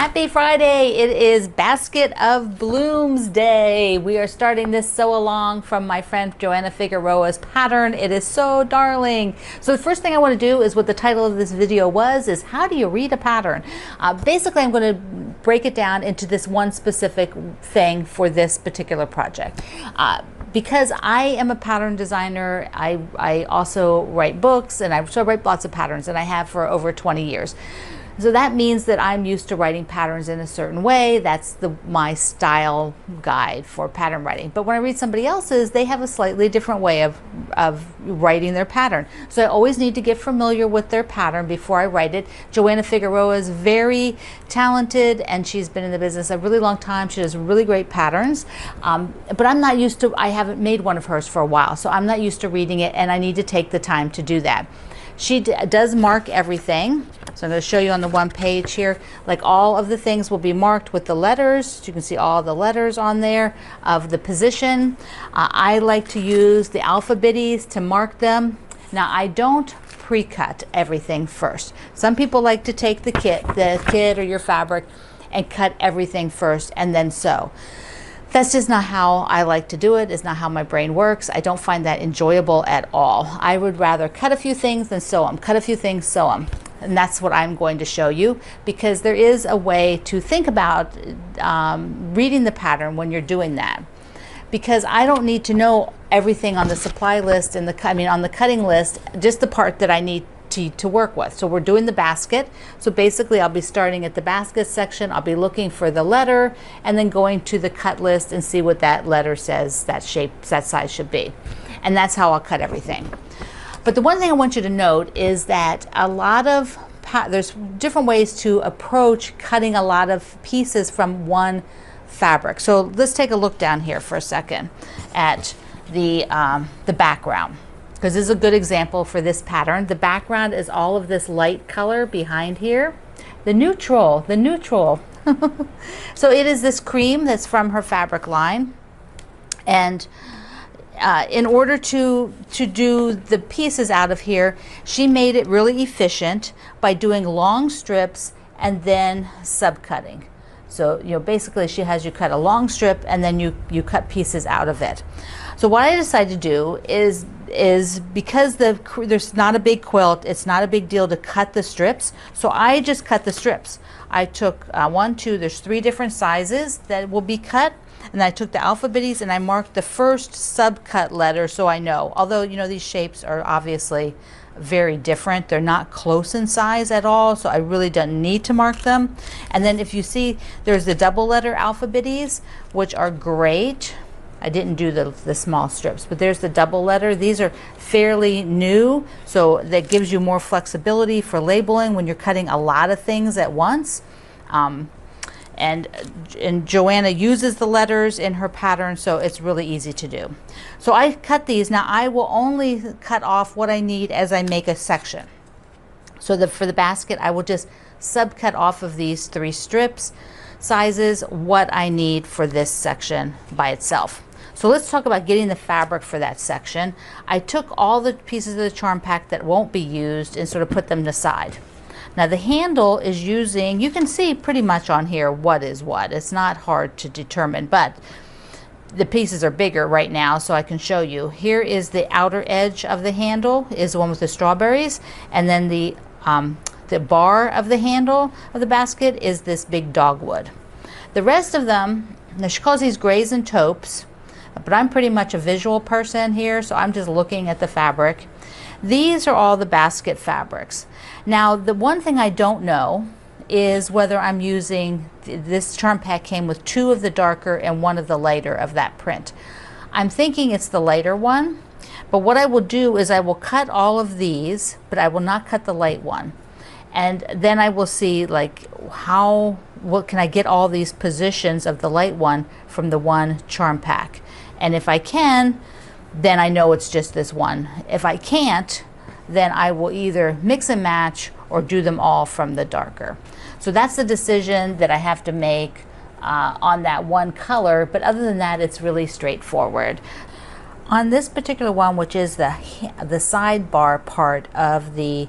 Happy Friday! It is Basket of Blooms Day. We are starting this sew along from my friend Joanna Figueroa's pattern. It is so darling. So the first thing I want to do is what the title of this video was, is how do you read a pattern? Basically, I'm going to break it down into this one specific thing for this particular project. Because I am a pattern designer, I also write books, and I write lots of patterns, and I have for over 20 years. So that means that I'm used to writing patterns in a certain way. That's my style guide for pattern writing. But when I read somebody else's, they have a slightly different way of writing their pattern. So I always need to get familiar with their pattern before I write it. Joanna Figueroa is very talented, and she's been in the business a really long time. She does really great patterns. But I'm not used to, I haven't made one of hers for a while, so I'm not used to reading it, and I need to take the time to do that. She does mark everything. So I'm going to show you on the one page here, like all of the things will be marked with the letters. So you can see all the letters on there of the position. I like to use the alphabetties to mark them. Now I don't pre-cut everything first. Some people like to take the kit or your fabric and cut everything first and then sew. That's just not how I like to do it. It's not how my brain works. I don't find that enjoyable at all. I would rather cut a few things than sew them. Cut a few things, sew them. And that's what I'm going to show you, because there is a way to think about reading the pattern when you're doing that. Because I don't need to know everything on the supply list and on the cutting list, just the part that I need to work with. So we're doing the basket. So basically I'll be starting at the basket section. I'll be looking for the letter and then going to the cut list and see what that letter says that shape, that size should be. And that's how I'll cut everything. But the one thing I want you to note is that there's different ways to approach cutting a lot of pieces from one fabric. So let's take a look down here for a second at the background, because this is a good example for this pattern. The background is all of this light color behind here. The neutral. So it is this cream that's from her fabric line. And in order to do the pieces out of here, she made it really efficient by doing long strips and then subcutting. So, basically she has you cut a long strip and then you cut pieces out of it. So what I decided to do is because there's not a big quilt, it's not a big deal to cut the strips. So I just cut the strips. I took there's 3 different sizes that will be cut. And I took the alphabetties and I marked the first subcut letter, so I know. Although, these shapes are obviously very different. They're not close in size at all, so I really don't need to mark them. And then if you see, there's the double letter alphabetties, which are great. I didn't do the small strips, but there's the double letter. These are fairly new, so that gives you more flexibility for labeling when you're cutting a lot of things at once. And Joanna uses the letters in her pattern, so it's really easy to do. So I cut these. Now I will only cut off what I need as I make a section. So for the basket, I will just subcut off of these 3 strips sizes what I need for this section by itself. So let's talk about getting the fabric for that section. I took all the pieces of the charm pack that won't be used and sort of put them aside. Now the handle is using, you can see pretty much on here what is what. It's not hard to determine, but the pieces are bigger right now, so I can show you. Here is the outer edge of the handle, is the one with the strawberries, and then the bar of the handle of the basket is this big dogwood. The rest of them, now she calls these grays and taupes, but I'm pretty much a visual person here, so I'm just looking at the fabric. These are all the basket fabrics. Now the one thing I don't know is whether I'm using, this charm pack came with 2 of the darker and 1 of the lighter of that print. I'm thinking it's the lighter one, but what I will do is I will cut all of these, but I will not cut the light one. And then I will see like what can I get all these positions of the light one from the one charm pack. And if I can, then I know it's just this one. If I can't, then I will either mix and match or do them all from the darker. So that's the decision that I have to make on that one color, but other than that, it's really straightforward. On this particular one, which is the sidebar part of the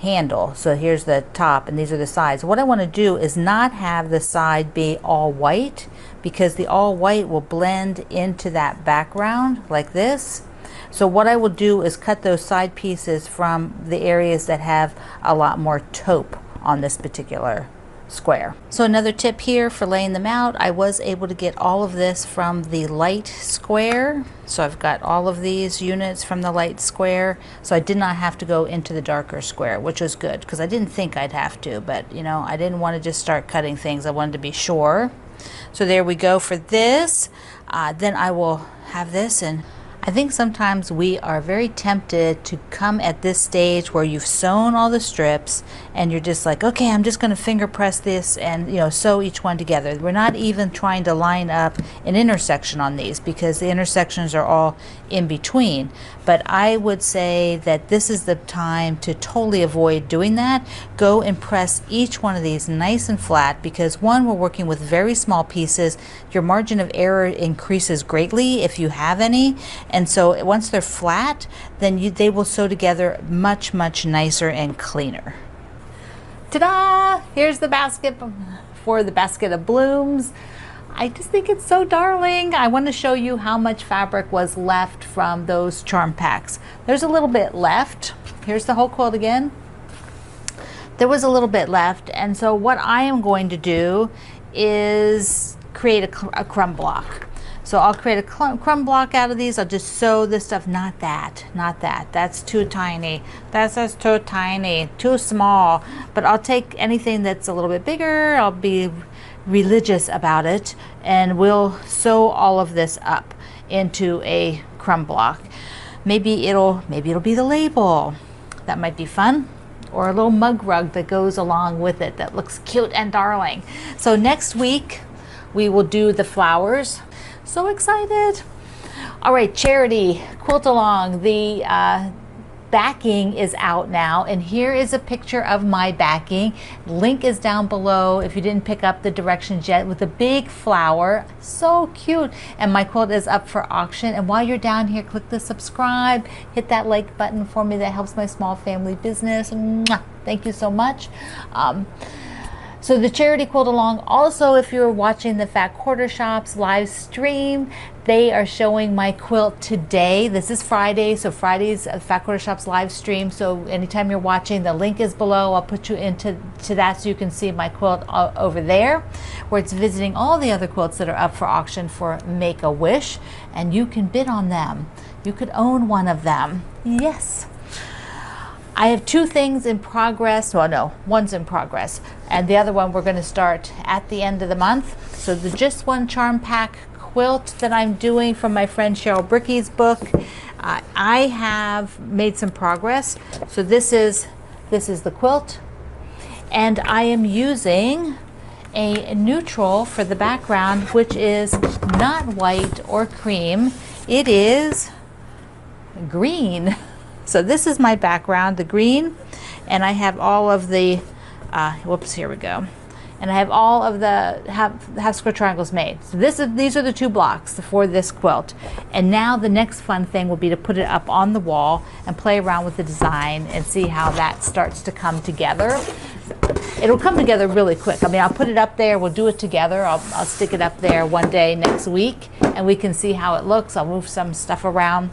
handle. So here's the top and these are the sides. What I want to do is not have the side be all white, because the all white will blend into that background like this. So what I will do is cut those side pieces from the areas that have a lot more taupe on this particular square. So another tip here for laying them out, I was able to get all of this from the light square. So I've got all of these units from the light square. So I did not have to go into the darker square, which was good because I didn't think I'd have to, but you know, I didn't want to just start cutting things. I wanted to be sure. So there we go for this. Then I will have this, and I think sometimes we are very tempted to come at this stage where you've sewn all the strips and you're just like, okay, I'm just going to finger press this and, you know, sew each one together. We're not even trying to line up an intersection on these because the intersections are all in between. But I would say that this is the time to totally avoid doing that. Go and press each one of these nice and flat, because one, we're working with very small pieces. Your margin of error increases greatly if you have any. And so once they're flat, then they will sew together much, much nicer and cleaner. Ta-da! Here's the basket for the basket of blooms. I just think it's so darling. I want to show you how much fabric was left from those charm packs. There's a little bit left. Here's the whole quilt again. There was a little bit left, and so what I am going to do is create a crumb block. So I'll create a crumb block out of these. I'll just sew this stuff, not that. That's too tiny. That's just too tiny, too small. But I'll take anything that's a little bit bigger. I'll be religious about it, and we'll sew all of this up into a crumb block. Maybe it'll be the label. That might be fun. Or a little mug rug that goes along with it that looks cute and darling. So next week we will do the flowers. So excited. All right, Charity, Quilt Along. The backing is out now, and here is a picture of my backing. Link is down below if you didn't pick up the directions yet, with a big flower. So cute. And my quilt is up for auction. And while you're down here, click the subscribe, hit that like button for me. That helps my small family business. Mwah. Thank you so much. So the Charity Quilt Along, also if you're watching the Fat Quarter Shops live stream, they are showing my quilt today. This is Friday, so Friday's Fat Quarter Shops live stream. So anytime you're watching, the link is below. I'll put you into that so you can see my quilt over there, where it's visiting all the other quilts that are up for auction for Make-A-Wish, and you can bid on them. You could own one of them. Yes. I have two things in progress. Well, no, one's in progress, and the other one we're going to start at the end of the month. So the Just One Charm Pack quilt that I'm doing from my friend Cheryl Brickey's book, I have made some progress. So this is the quilt, and I am using a neutral for the background, which is not white or cream. It is green. So this is my background, the green, and I have all of the, whoops, here we go. And I have all of the half square triangles made. So these are the two blocks for this quilt. And now the next fun thing will be to put it up on the wall and play around with the design and see how that starts to come together. It'll come together really quick. I mean, I'll put it up there, we'll do it together. I'll stick it up there one day next week, and we can see how it looks. I'll move some stuff around.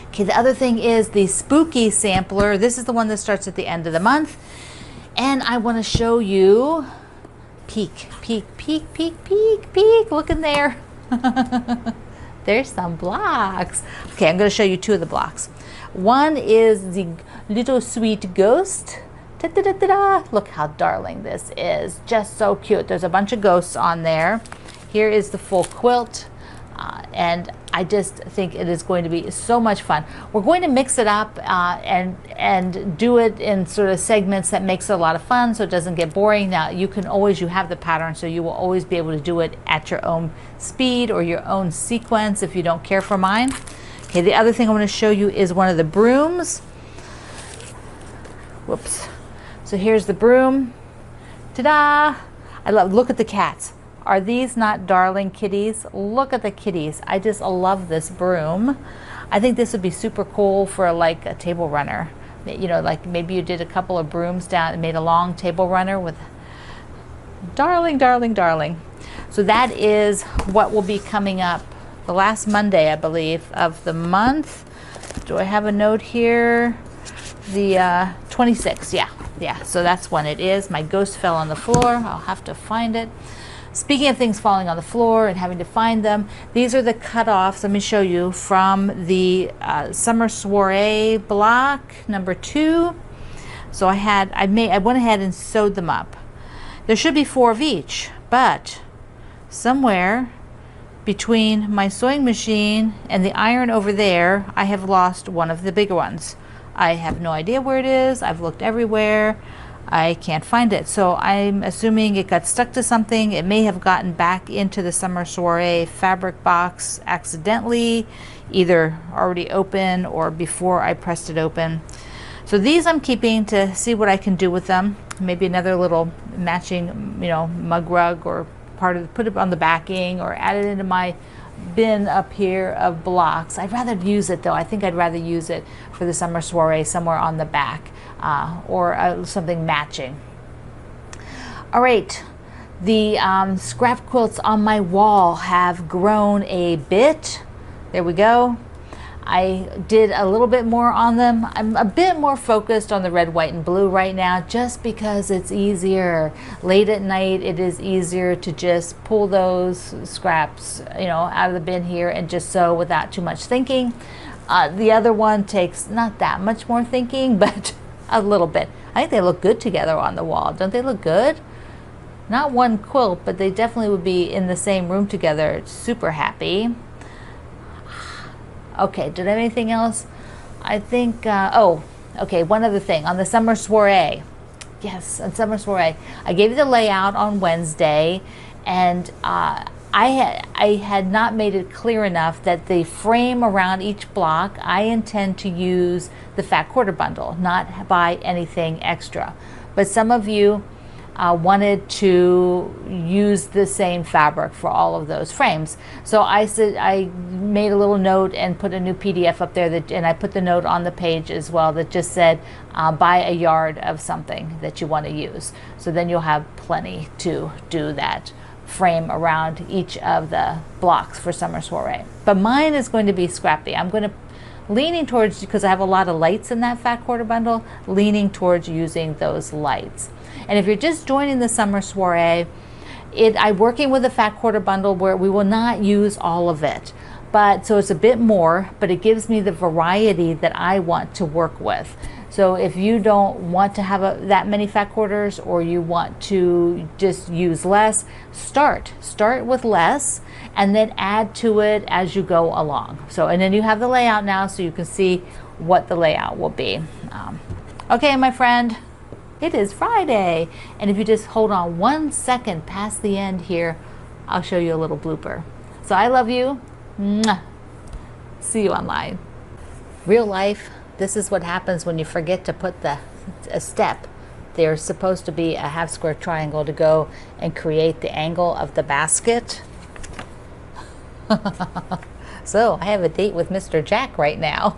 Okay, the other thing is the Spooky Sampler. This is the one that starts at the end of the month. And I want to show you, peek, peek, peek, peek, peek, peek. Look in there. There's some blocks. Okay, I'm going to show you two of the blocks. One is the Little Sweet Ghost. Ta-da-da-da-da. Look how darling this is. Just so cute. There's a bunch of ghosts on there. Here is the full quilt. And I just think it is going to be so much fun. We're going to mix it up and do it in sort of segments that makes it a lot of fun, so it doesn't get boring. Now you have the pattern, so you will always be able to do it at your own speed or your own sequence if you don't care for mine. Okay, the other thing I want to show you is one of the brooms. Whoops. So here's the broom. Ta-da! Look at the cats. Are these not darling kitties? Look at the kitties. I just love this broom. I think this would be super cool for like a table runner. you know, like maybe you did a couple of brooms down and made a long table runner with darling, darling, darling. So that is what will be coming up the last Monday, I believe, of the month. Do I have a note here? The 26th, yeah, so that's when it is. My ghost fell on the floor. I'll have to find it. Speaking of things falling on the floor and having to find them, these are the cutoffs. Let me show you from the Summer Soiree block number 2. So I went ahead and sewed them up. There should be 4 of each, but somewhere between my sewing machine and the iron over there, I have lost one of the bigger ones. I have no idea where it is. I've looked everywhere. I can't find it. So I'm assuming it got stuck to something. It may have gotten back into the Summer Soiree fabric box accidentally, either already open or before I pressed it open. So these I'm keeping to see what I can do with them. Maybe another little matching, you know, mug rug or put it on the backing or add it into my bin up here of blocks. I'd rather use it though. I think I'd rather use it for the Summer Soiree somewhere on the back or something matching. All right, the scrap quilts on my wall have grown a bit. There we go. I did a little bit more on them. I'm a bit more focused on the red, white, and blue right now just because it's easier. Late at night, it is easier to just pull those scraps, you know, out of the bin here and just sew without too much thinking. The other one takes not that much more thinking, but a little bit. I think they look good together on the wall. Don't they look good? Not one quilt, but they definitely would be in the same room together. Super happy. Okay, did I have anything else? I think, oh, okay, one other thing. On the Summer Soiree, yes, on Summer Soiree, I gave you the layout on Wednesday, and I had not made it clear enough that the frame around each block, I intend to use the fat quarter bundle, not buy anything extra. But some of you wanted to use the same fabric for all of those frames. So I said, I made a little note and put a new PDF up there and I put the note on the page as well that just said, buy a yard of something that you want to use. So then you'll have plenty to do that frame around each of the blocks for Summer Soiree. But mine is going to be scrappy. I'm going to leaning towards, because I have a lot of lights in that fat quarter bundle, leaning towards using those lights. And if you're just joining the Summer Soiree, I'm working with a fat quarter bundle where we will not use all of it. But so it's a bit more, but it gives me the variety that I want to work with. So if you don't want to have that many fat quarters, or you want to just use less, start with less and then add to it as you go along. So, and then you have the layout now so you can see what the layout will be. Okay, my friend, it is Friday. And if you just hold on 1 second past the end here, I'll show you a little blooper. So I love you. Mwah. See you online. Real life, this is what happens when you forget to put a step. There's supposed to be a half square triangle to go and create the angle of the basket. So I have a date with Mr. Jack right now.